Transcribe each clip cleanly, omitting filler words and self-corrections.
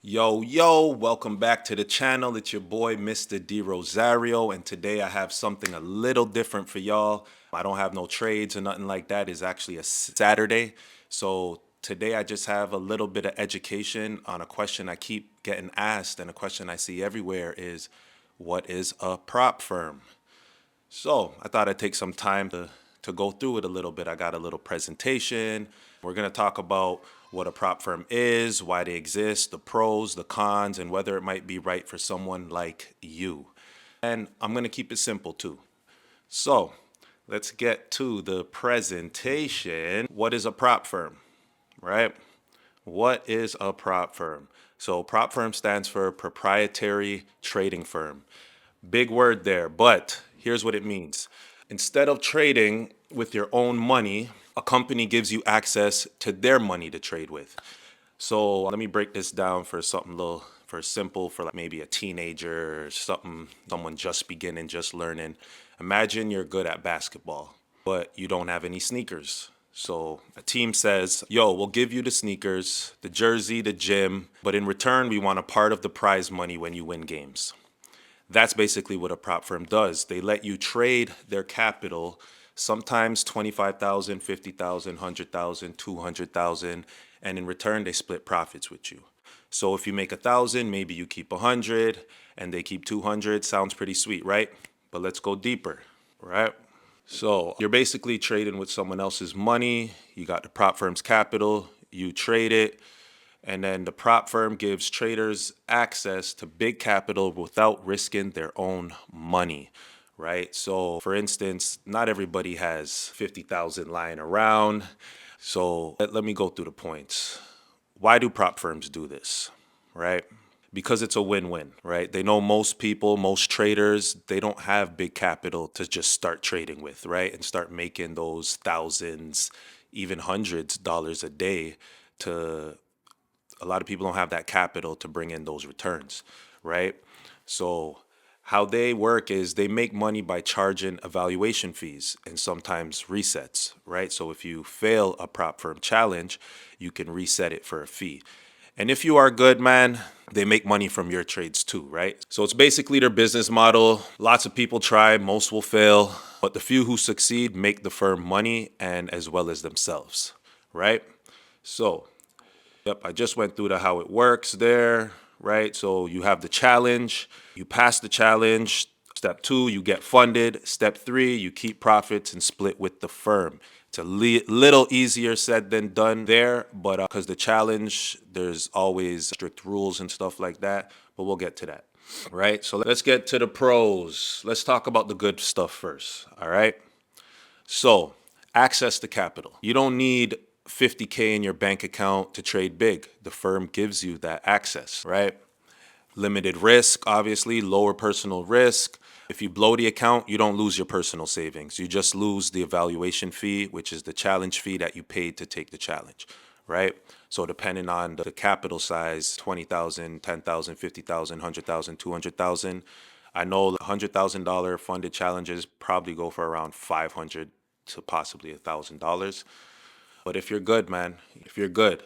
Yo, welcome back to the channel. It's your boy, Mr. D. Rosario, and today I have something a little different for y'all. I don't have no trades or nothing like that. It's actually a Saturday. So today I just have a little bit of education on a question I keep getting asked, and a question I see everywhere is, what is a prop firm? So I thought I'd take some time to go through it a little bit. I got a little presentation. We're going to talk about what a prop firm is, why they exist, the pros, the cons, and whether it might be right for someone like you. And I'm going to keep it simple too. So let's get to the presentation. What is a prop firm, right? What is a prop firm? So prop firm stands for proprietary trading firm. Big word there, but here's what it means. Instead of trading with your own money, a company gives you access to their money to trade with. So let me break this down for something a little for simple for like maybe a teenager or someone just beginning, just learning. Imagine you're good at basketball, but you don't have any sneakers. So a team says, yo, we'll give you the sneakers, the jersey, the gym, but in return, we want a part of the prize money when you win games. That's basically what a prop firm does. They let you trade their capital, sometimes 25,000, 50,000, 100,000, 200,000, and in return they split profits with you. So if you make 1,000, maybe you keep 100 and they keep 200. Sounds pretty sweet, right? But let's go deeper, right? So you're basically trading with someone else's money. You got the prop firm's capital, you trade it, and then the prop firm gives traders access to big capital without risking their own money, right? So, for instance, not everybody has 50,000 lying around. So, let me go through the points. Why do prop firms do this, right? Because it's a win-win, right? They know most people, most traders, they don't have big capital to just start trading with, right? And start making those thousands, even hundreds dollars a day. To A lot of people don't have that capital to bring in those returns, right? So how they work is they make money by charging evaluation fees and sometimes resets, right? So if you fail a prop firm challenge, you can reset it for a fee. And if you are good, man, they make money from your trades too, right? So it's basically their business model. Lots of people try, most will fail, but the few who succeed make the firm money and as well as themselves, right? So yep, I just went through the how it works there, right? So you have the challenge, you pass the challenge. Step two, you get funded. Step three, you keep profits and split with the firm. It's a little easier said than done there, but because the challenge, there's always strict rules and stuff like that, but we'll get to that, right? So let's get to the pros. Let's talk about the good stuff first, all right? So, access to capital. You don't need 50K in your bank account to trade big. The firm gives you that access, right? Limited risk, obviously, lower personal risk. If you blow the account, you don't lose your personal savings. You just lose the evaluation fee, which is the challenge fee that you paid to take the challenge, right? So depending on the capital size, 20,000, 10,000, 50,000, 100,000, 200,000. I know the $100,000 funded challenges probably go for around 500 to possibly $1,000. But if you're good, man, if you're good.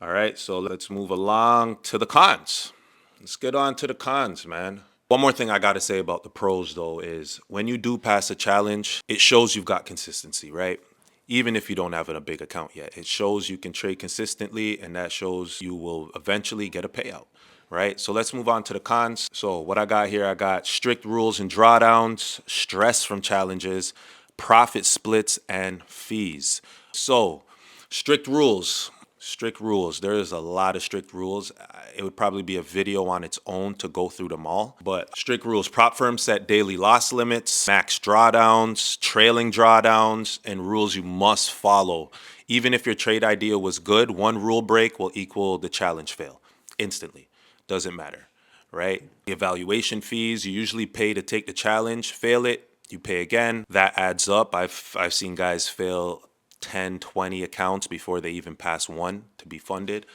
All right, so let's move along to the cons. Let's get on to the cons, man. One more thing I got to say about the pros, though, is when you do pass a challenge, it shows you've got consistency, right? Even if you don't have a big account yet, it shows you can trade consistently, and that shows you will eventually get a payout, right? So let's move on to the cons. So what I got here, I got strict rules and drawdowns, stress from challenges, profit splits, and fees. So strict rules. Strict rules. There is a lot of strict rules. It would probably be a video on its own to go through them all. But strict rules. Prop firms set daily loss limits, max drawdowns, trailing drawdowns, and rules you must follow. Even if your trade idea was good, one rule break will equal the challenge fail instantly. Doesn't matter, right? The evaluation fees you usually pay to take the challenge, fail it, you pay again. That adds up. I've seen guys fail 10, 20 accounts before they even pass one to be funded.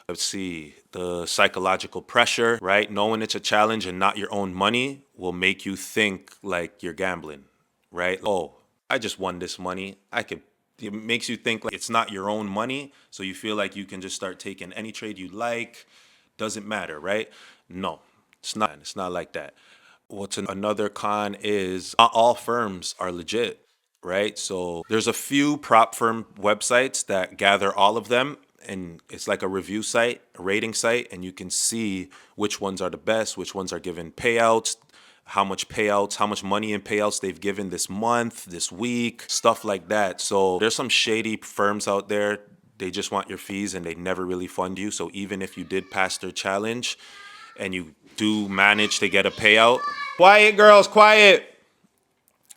Let's see, the psychological pressure, right? Knowing it's a challenge and not your own money will make you think like you're gambling, right? Oh, I just won this money. It makes you think like it's not your own money. So you feel like you can just start taking any trade you like. Doesn't matter, right? No, it's not. It's not like that. What's another con is not all firms are legit, right? So there's a few prop firm websites that gather all of them, and it's like a review site, a rating site, and you can see which ones are the best, which ones are giving payouts, how much money in payouts they've given this month, this week, stuff like that. So there's some shady firms out there. They just want your fees and they never really fund you. So even if you did pass their challenge and you do manage to get a payout, quiet girls, quiet.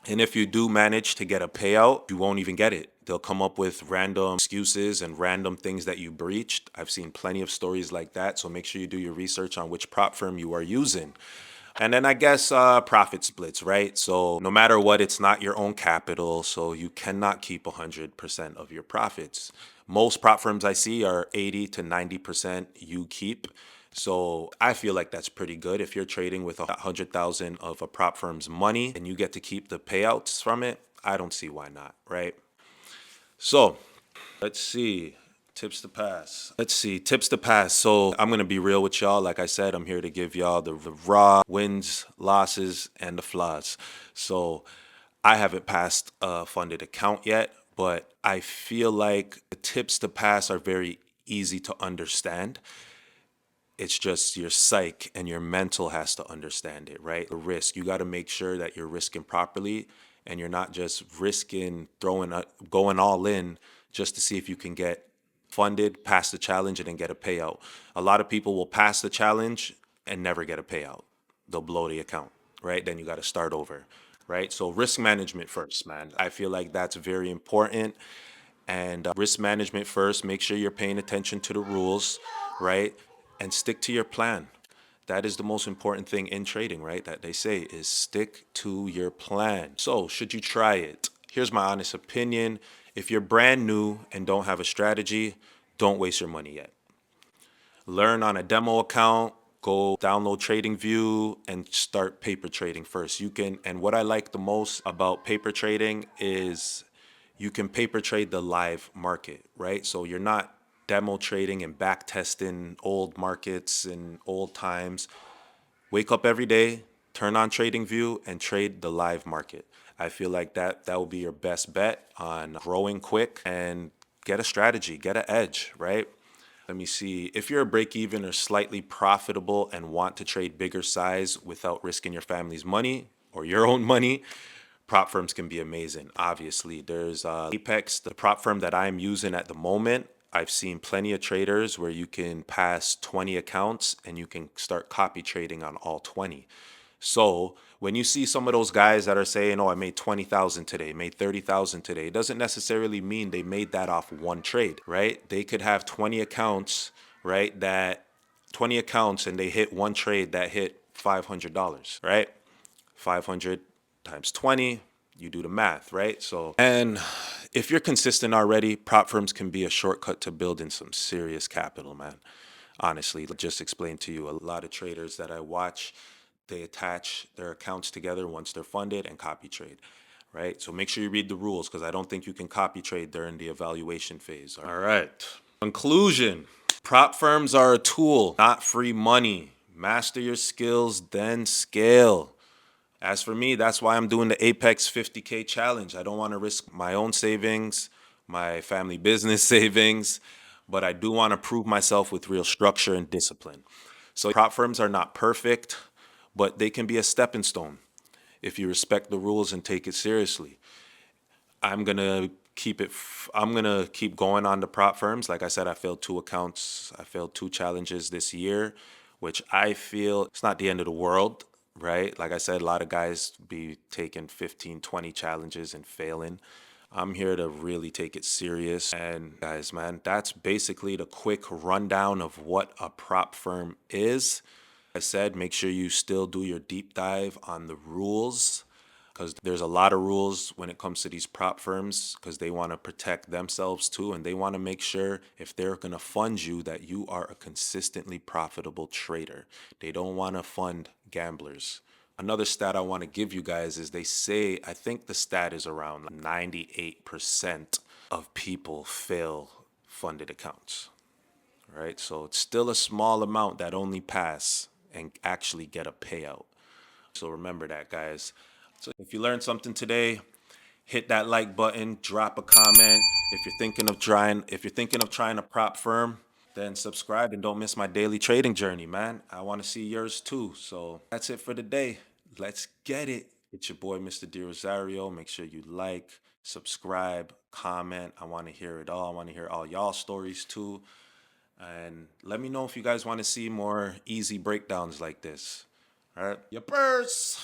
And if you do manage to get a payout, you won't even get it. They'll come up with random excuses and random things that you breached. I've seen plenty of stories like that. So make sure you do your research on which prop firm you are using. And then I guess profit splits, right? So no matter what, it's not your own capital. So you cannot keep 100% of your profits. Most prop firms I see are 80 to 90% you keep. So I feel like that's pretty good. If you're trading with 100,000 of a prop firm's money and you get to keep the payouts from it, I don't see why not, right? So let's see. Tips to pass. Let's see. Tips to pass. So I'm going to be real with y'all. Like I said, I'm here to give y'all the raw wins, losses, and the flaws. So I haven't passed a funded account yet, but I feel like the tips to pass are very easy to understand. It's just your psyche and your mental has to understand it, right? The risk. You got to make sure that you're risking properly and you're not just risking going all in just to see if you can get funded, pass the challenge, and then get a payout. A lot of people will pass the challenge and never get a payout. They'll blow the account, right? Then you got to start over, right? So risk management first, man. I feel like that's very important. And risk management first. Make sure you're paying attention to the rules, right? And stick to your plan. That is the most important thing in trading, right? That they say is stick to your plan. So, should you try it? Here's my honest opinion. If you're brand new and don't have a strategy, don't waste your money yet. Learn on a demo account, go download TradingView and start paper trading first. And what I like the most about paper trading is you can paper trade the live market, right? So you're not demo trading and back testing old markets and old times. Wake up every day, turn on TradingView and trade the live market. I feel like that will be your best bet on growing quick and get a strategy, get an edge, right? Let me see. If you're a break even or slightly profitable and want to trade bigger size without risking your family's money or your own money, prop firms can be amazing. Obviously, there's Apex, the prop firm that I'm using at the moment. I've seen plenty of traders where you can pass 20 accounts and you can start copy trading on all 20. So when you see some of those guys that are saying, "Oh, I made 20,000 today, made 30,000 today," it doesn't necessarily mean they made that off one trade, right? They could have 20 accounts, right? That 20 accounts and they hit one trade that hit $500, right? 500 times 20, you do the math, right? So, and if you're consistent already, prop firms can be a shortcut to building some serious capital, man. Honestly, just explain to you, a lot of traders that I watch, they attach their accounts together once they're funded and copy trade, right? So make sure you read the rules because I don't think you can copy trade during the evaluation phase. All right. Conclusion. Prop firms are a tool, not free money. Master your skills, then scale. As for me, that's why I'm doing the Apex 50K challenge. I don't want to risk my own savings, my family business savings, but I do want to prove myself with real structure and discipline. So prop firms are not perfect, but they can be a stepping stone if you respect the rules and take it seriously. I'm gonna I'm gonna keep going on the prop firms. Like I said, I failed two accounts. I failed two challenges this year, which I feel it's not the end of the world, right? Like I said, a lot of guys be taking 15, 20 challenges and failing. I'm here to really take it serious. And guys, man, that's basically the quick rundown of what a prop firm is. I said, make sure you still do your deep dive on the rules because there's a lot of rules when it comes to these prop firms because they want to protect themselves too and they want to make sure if they're going to fund you that you are a consistently profitable trader. They don't want to fund gamblers. Another stat I want to give you guys is they say, I think the stat is around 98% of people fail funded accounts, right? So it's still a small amount that only pass and actually get a payout. So remember that, guys. So if you learned something today, hit that like button, drop a comment. If you're thinking of trying a prop firm, then subscribe and don't miss my daily trading journey, man. I want to see yours too. So that's it for today. Let's get it. It's your boy, Mr. D. Rosario. Make sure you like, subscribe, comment. I want to hear it all. I want to hear all y'all stories too. And let me know if you guys want to see more easy breakdowns like this. All right. Your purse.